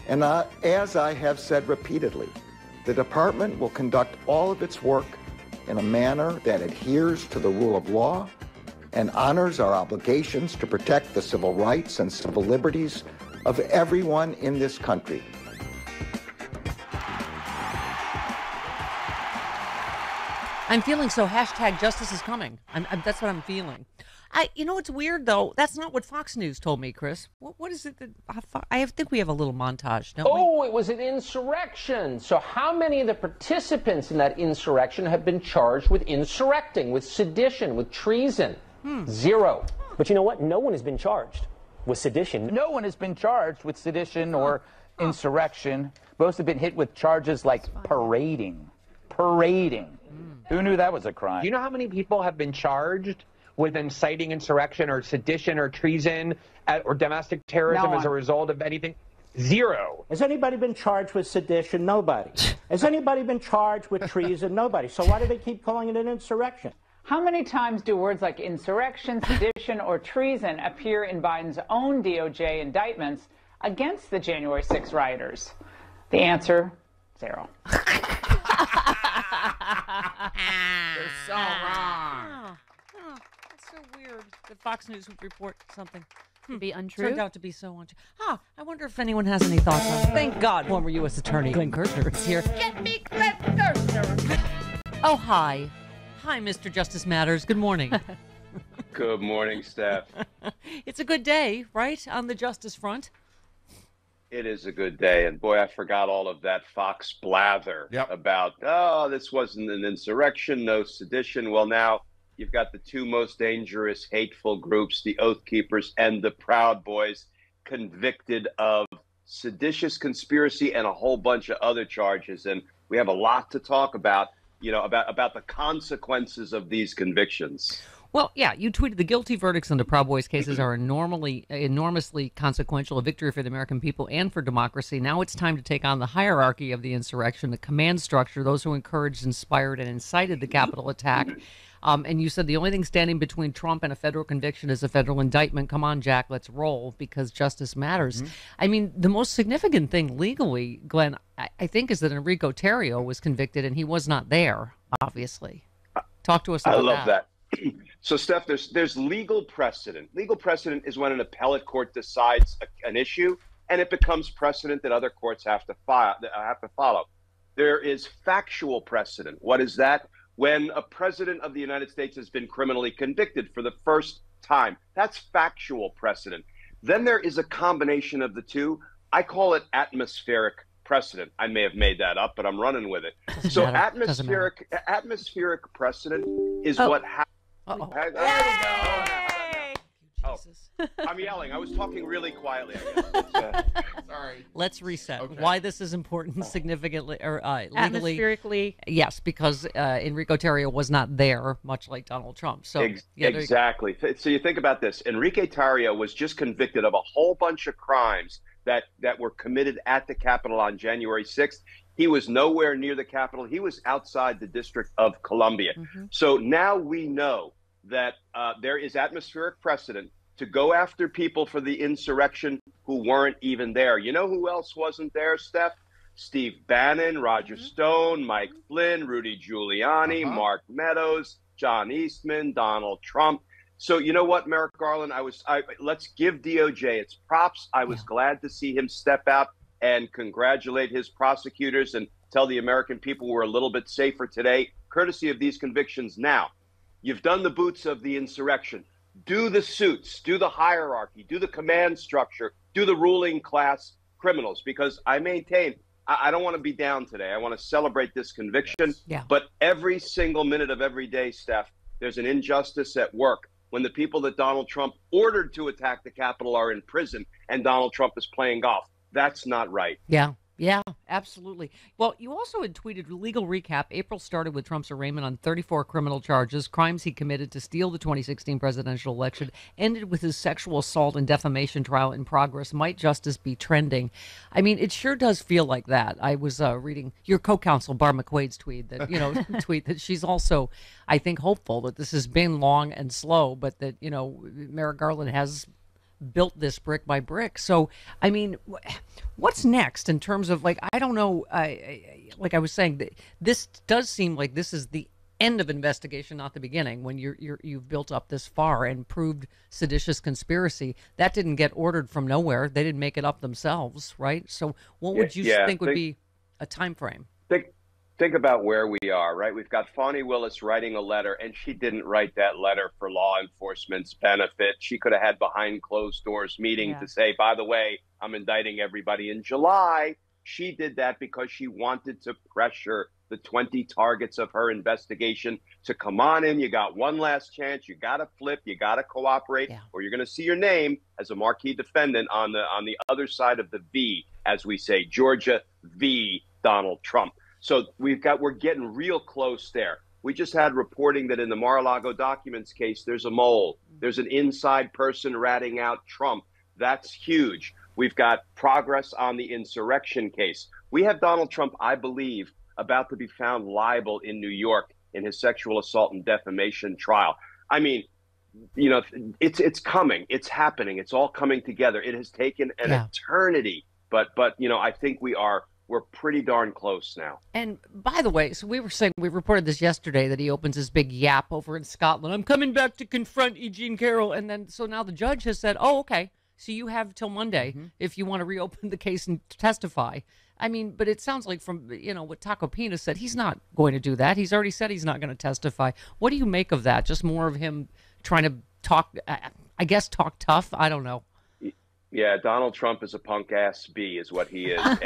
And as I have said repeatedly, the department will conduct all of its work in a manner that adheres to the rule of law and honors our obligations to protect the civil rights and civil liberties of everyone in this country. I'm feeling so #justice is coming. That's what I'm feeling. You know what's weird, though? That's not what Fox News told me, Chris. What is it that I think we have a little montage, don't we? Oh, it was an insurrection. So how many of the participants in that insurrection have been charged with insurrecting, with sedition, with treason? 0. But you know what? No one has been charged with sedition. No one has been charged with sedition or insurrection. Most have been hit with charges like parading. Who knew that was a crime? Do you know how many people have been charged with inciting insurrection or sedition or treason or domestic terrorism as a result of anything? 0. Has anybody been charged with sedition? Nobody. Has anybody been charged with treason? Nobody. So why do they keep calling it an insurrection? How many times do words like insurrection, sedition, or treason appear in Biden's own DOJ indictments against the January 6 rioters? The answer, 0. They're so wrong. That's so weird that Fox News would report something. Be untrue? Turned out to be so untrue. I wonder if anyone has any thoughts on it. Thank God former U.S. Attorney Glenn Kirschner is here. Get me Glenn Kirschner! Oh, hi. Hi, Mr. Justice Matters. Good morning. Good morning, Steph. It's a good day, right, on the justice front? It is a good day. And boy, I forgot all of that Fox blather about, this wasn't an insurrection, no sedition. Well, now you've got the two most dangerous, hateful groups, the Oath Keepers and the Proud Boys, convicted of seditious conspiracy and a whole bunch of other charges. And we have a lot to talk about, about the consequences of these convictions. Well, yeah, you tweeted the guilty verdicts in the Proud Boys cases are enormously consequential, a victory for the American people and for democracy. Now it's time to take on the hierarchy of the insurrection, the command structure, those who encouraged, inspired, and incited the Capitol attack. And you said the only thing standing between Trump and a federal conviction is a federal indictment. Come on, Jack, let's roll, because justice matters. I mean, the most significant thing legally, Glenn, I think, is that Enrico Tarrio was convicted and he was not there, obviously. Talk to us about that. I love that. So, Steph, there's legal precedent. Legal precedent is when an appellate court decides an issue, and it becomes precedent that other courts have to follow. There is factual precedent. What is that? When a president of the United States has been criminally convicted for the first time. That's factual precedent. Then there is a combination of the two. I call it atmospheric precedent. I may have made that up, but I'm running with it. So atmospheric precedent is what happens. I'm yelling. I was talking really quietly, I guess. Sorry. Let's reset. Okay. Why this is important significantly or legally. Atmospherically. Yes, because Enrico Tarrio was not there, much like Donald Trump. So exactly. So you think about this. Enrique Tarrio was just convicted of a whole bunch of crimes that were committed at the Capitol on January 6th. He was nowhere near the Capitol. He was outside the District of Columbia. So now we know that there is atmospheric precedent to go after people for the insurrection who weren't even there. You know who else wasn't there, Steph? Steve Bannon, Roger Stone, Mike Flynn, Rudy Giuliani, Mark Meadows, John Eastman, Donald Trump. So you know what, Merrick Garland, let's give DOJ its props. I was glad to see him step out and congratulate his prosecutors and tell the American people we're a little bit safer today, courtesy of these convictions. Now, you've done the boots of the insurrection. Do the suits, do the hierarchy, do the command structure, do the ruling class criminals, because I maintain I don't want to be down today. I want to celebrate this conviction. But every single minute of every day, Steph, there's an injustice at work when the people that Donald Trump ordered to attack the Capitol are in prison and Donald Trump is playing golf. That's not right. Yeah, absolutely. Well, you also had tweeted legal recap. April started with Trump's arraignment on 34 criminal charges, crimes he committed to steal the 2016 presidential election, ended with his sexual assault and defamation trial in progress. Might justice be trending? I mean, it sure does feel like that. I was reading your co-counsel, Bar McQuaid's tweet that she's also, I think, hopeful that this has been long and slow, but that, Merrick Garland has built this brick by brick. So, I mean, what's next in terms of, like, I don't know, like I was saying, this does seem like this is the end of investigation, not the beginning, when you've built up this far and proved seditious conspiracy. That didn't get ordered from nowhere. They didn't make it up themselves, right? So what would you think would be a time frame? Think about where we are, right? We've got Fani Willis writing a letter, and she didn't write that letter for law enforcement's benefit. She could have had behind closed doors meeting to say, by the way, I'm indicting everybody in July. She did that because she wanted to pressure the 20 targets of her investigation to come on in. You got one last chance. You got to flip. You got to cooperate, or you're going to see your name as a marquee defendant on the other side of the V, as we say, Georgia v. Donald Trump. So we're getting real close there. We just had reporting that in the Mar-a-Lago documents case, there's a mole. There's an inside person ratting out Trump. That's huge. We've got progress on the insurrection case. We have Donald Trump, I believe, about to be found liable in New York in his sexual assault and defamation trial. I mean, you know, it's coming. It's happening. It's all coming together. It has taken an eternity, but you know, I think we're pretty darn close now. And by the way, so we reported this yesterday that he opens his big yap over in Scotland. I'm coming back to confront E. Jean Carroll. And then, so now the judge has said, oh, okay, so you have till Monday if you want to reopen the case and testify. I mean, but it sounds like from, you know, what Taco Pina said, he's not going to do that. He's already said he's not going to testify. What do you make of that? Just more of him trying to talk, I guess, talk tough? I don't know. Yeah, Donald Trump is a punk-ass B is what he is. And